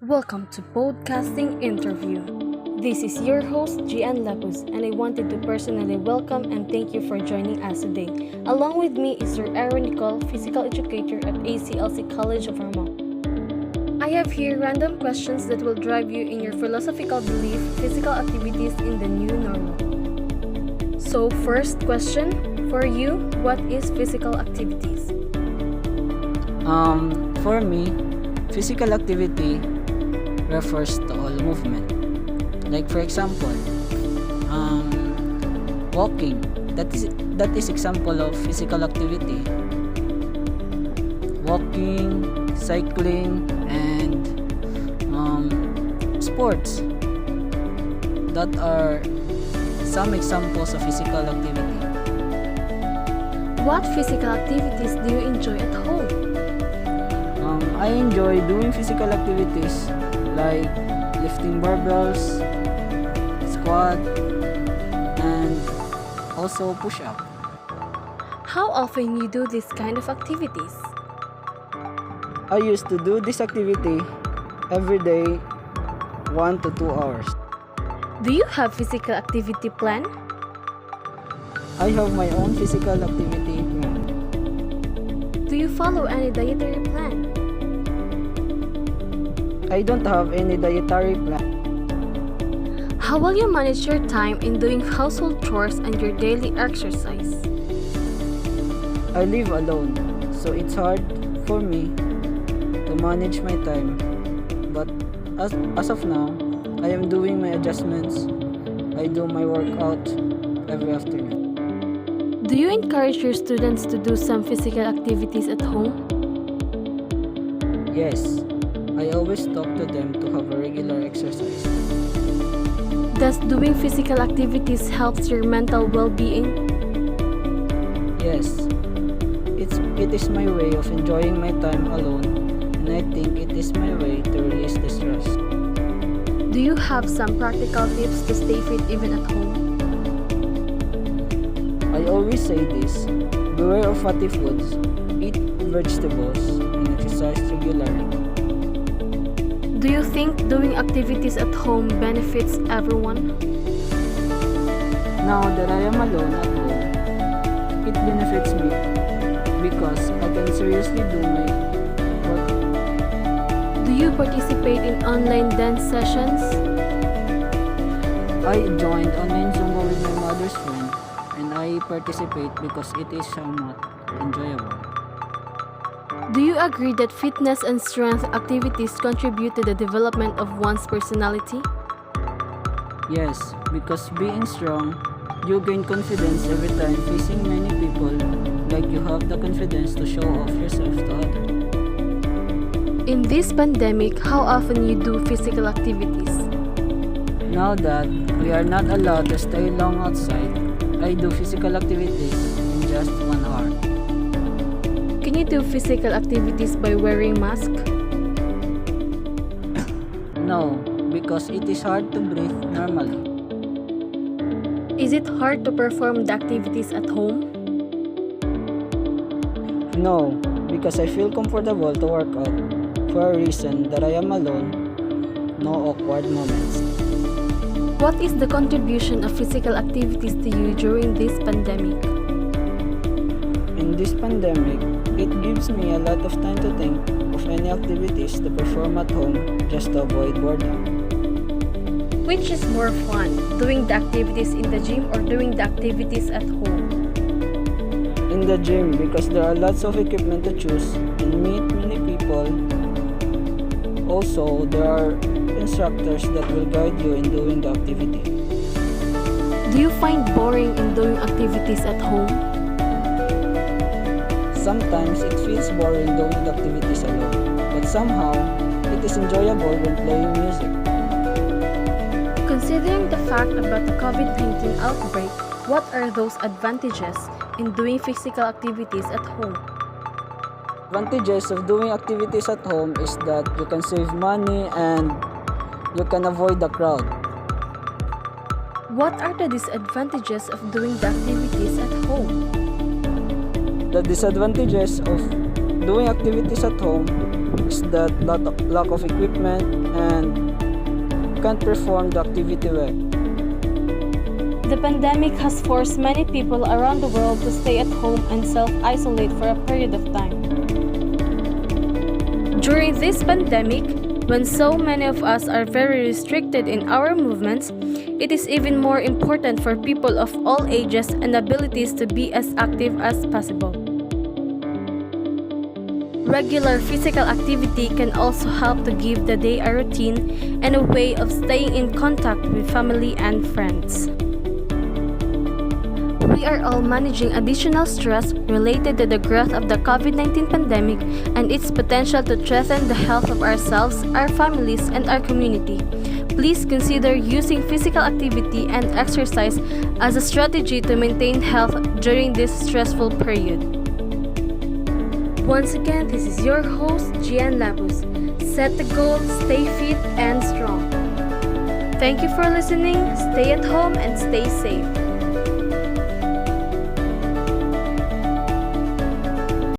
Welcome to Podcasting Interview. This is your host, Gie-an, and I wanted to personally welcome and thank you for joining us today. Along with me is Sir Aaron Nicole, Physical Educator at ACLC College of Vermont. I have here random questions that will drive you in your philosophical belief, physical activities in the new normal. So first question, for you, what is physical activities? For me, physical activity refers to all movement. Like for example, walking. That is example of physical activity. Walking, cycling, and sports. That are some examples of physical activity. What physical activities do you enjoy at home? I enjoy doing physical activities like lifting barbells, squat, and also push-up. How often you do this kind of activities? I used to do this activity every day, 1 to 2 hours. Do you have physical activity plan? I have my own physical activity plan. Do you follow any dietary plan? I don't have any dietary plan. How will you manage your time in doing household chores and your daily exercise? I live alone, so it's hard for me to manage my time. But as of now, I am doing my adjustments. I do my workout every afternoon. Do you encourage your students to do some physical activities at home? Yes, I always talk to them to have a regular exercise. Does doing physical activities helps your mental well-being? Yes, it is my way of enjoying my time alone, and I think it is my way to release the stress. Do you have some practical tips to stay fit even at home? I always say this: beware of fatty foods, eat vegetables, and exercise regularly. Do you think doing activities at home benefits everyone? Now that I am alone at home, it benefits me because I can seriously do my work. Do you participate in online dance sessions? I joined online Zumba with my mother's friend, and I participate because it is somewhat enjoyable. Do you agree that fitness and strength activities contribute to the development of one's personality? Yes, because being strong, you gain confidence every time facing many people, like you have the confidence to show off yourself to others. In this pandemic, how often you do physical activities? Now that we are not allowed to stay long outside, I do physical activities in just 1 hour. Can you do physical activities by wearing mask? No, because it is hard to breathe normally. Is it hard to perform the activities at home? No, because I feel comfortable to work out for a reason that I am alone, no awkward moments. What is the contribution of physical activities to you during this pandemic? In this pandemic, it gives me a lot of time to think of any activities to perform at home just to avoid boredom. Which is more fun, doing the activities in the gym or doing the activities at home? In the gym, because there are lots of equipment to choose and meet many people. Also, there are instructors that will guide you in doing the activity. Do you find boring in doing activities at home? Sometimes it feels boring doing the activities alone, but somehow it is enjoyable when playing music. Considering the fact about the COVID-19 outbreak, what are those advantages in doing physical activities at home? Advantages of doing activities at home is that you can save money and you can avoid the crowd. What are the disadvantages of doing the activities at home? The disadvantages of doing activities at home is that lack of equipment and can't perform the activity well. The pandemic has forced many people around the world to stay at home and self-isolate for a period of time. During this pandemic, when so many of us are very restricted in our movements, it is even more important for people of all ages and abilities to be as active as possible. Regular physical activity can also help to give the day a routine and a way of staying in contact with family and friends. We are all managing additional stress related to the growth of the COVID-19 pandemic and its potential to threaten the health of ourselves, our families, and our community. Please consider using physical activity and exercise as a strategy to maintain health during this stressful period. Once again, this is your host, Gie-an. Set the goal, stay fit and strong. Thank you for listening, stay at home and stay safe.